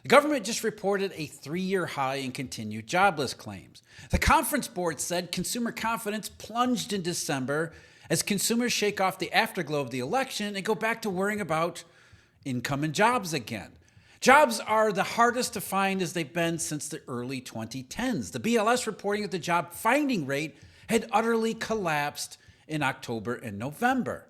The government just reported a 3-year high in continued jobless claims. The conference board said consumer confidence plunged in December as consumers shake off the afterglow of the election and go back to worrying about income and jobs again. Jobs are the hardest to find as they've been since the early 2010s. The BLS reporting that the job finding rate had utterly collapsed in October and November.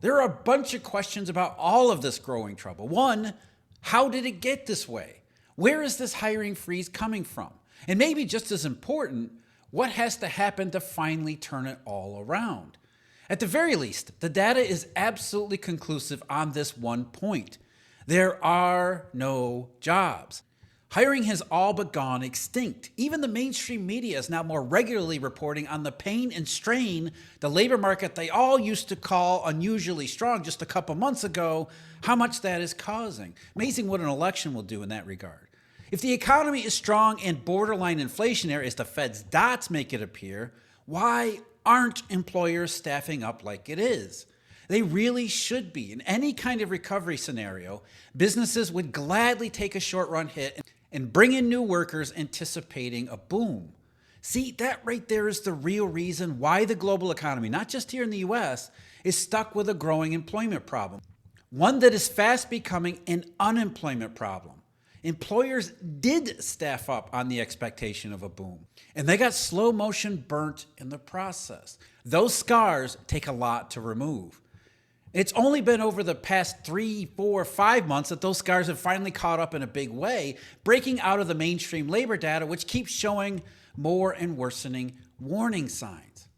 There are a bunch of questions about all of this growing trouble. One, how did it get this way? Where is this hiring freeze coming from? And maybe just as important, what has to happen to finally turn it all around? At the very least, the data is absolutely conclusive on this one point. There are no jobs. Hiring has all but gone extinct. Even the mainstream media is now more regularly reporting on the pain and strain the labor market they all used to call unusually strong just a couple months ago, how much that is causing. Amazing what an election will do in that regard. If the economy is strong and borderline inflationary as the Fed's dots make it appear, why aren't employers staffing up like it is? They really should be. In any kind of recovery scenario, businesses would gladly take a short-run hit and bring in new workers anticipating a boom. See, that right there is the real reason why the global economy, not just here in the US, is stuck with a growing employment problem. One that is fast becoming an unemployment problem. Employers did staff up on the expectation of a boom, and they got slow motion burnt in the process. Those scars take a lot to remove. It's only been over the past 3, 4, 5 months that those scars have finally caught up in a big way, breaking out of the mainstream labor data, which keeps showing more and worsening warning signs.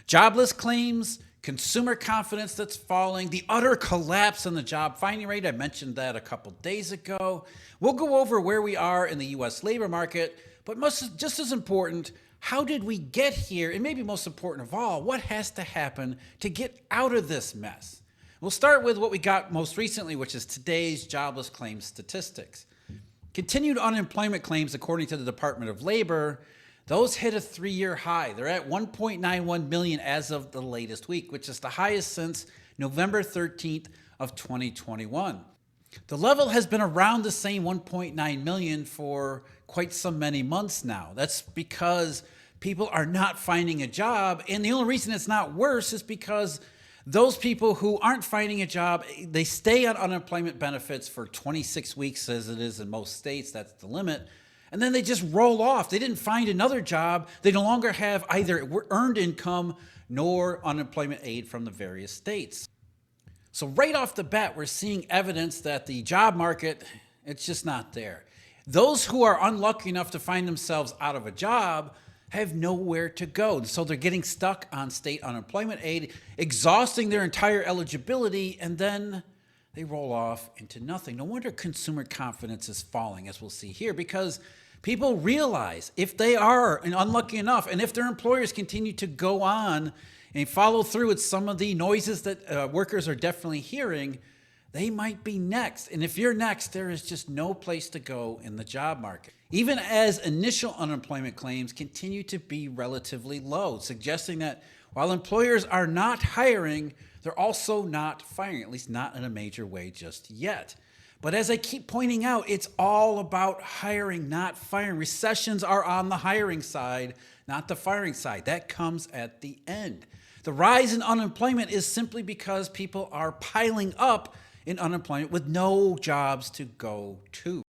Jobless claims, consumer confidence that's falling, the utter collapse in the job finding rate. I mentioned that a couple days ago. We'll go over where we are in the US labor market, but just as important, how did we get here? And maybe most important of all, what has to happen to get out of this mess? We'll start with what we got most recently, which is today's jobless claims statistics. Continued unemployment claims, according to the Department of Labor, those hit a 3-year high. They're at 1.91 million as of the latest week, which is the highest since November 13th of 2021. The level has been around the same 1.9 million for quite so many months now. That's because people are not finding a job, and the only reason it's not worse is because those people who aren't finding a job, they stay on unemployment benefits for 26 weeks as it is in most states. That's the limit. And then they just roll off. They didn't find another job. They no longer have either earned income nor unemployment aid from the various states. So right off the bat, we're seeing evidence that the job market, it's just not there. Those who are unlucky enough to find themselves out of a job have nowhere to go. So they're getting stuck on state unemployment aid, exhausting their entire eligibility, and then they roll off into nothing. No wonder consumer confidence is falling, as we'll see here, because people realize if they are unlucky enough, and if their employers continue to go on and follow through with some of the noises that workers are definitely hearing, they might be next. And if you're next, there is just no place to go in the job market. Even as initial unemployment claims continue to be relatively low, suggesting that while employers are not hiring, they're also not firing, at least not in a major way just yet. But as I keep pointing out, it's all about hiring, not firing. Recessions are on the hiring side, not the firing side. That comes at the end. The rise in unemployment is simply because people are piling up in unemployment with no jobs to go to.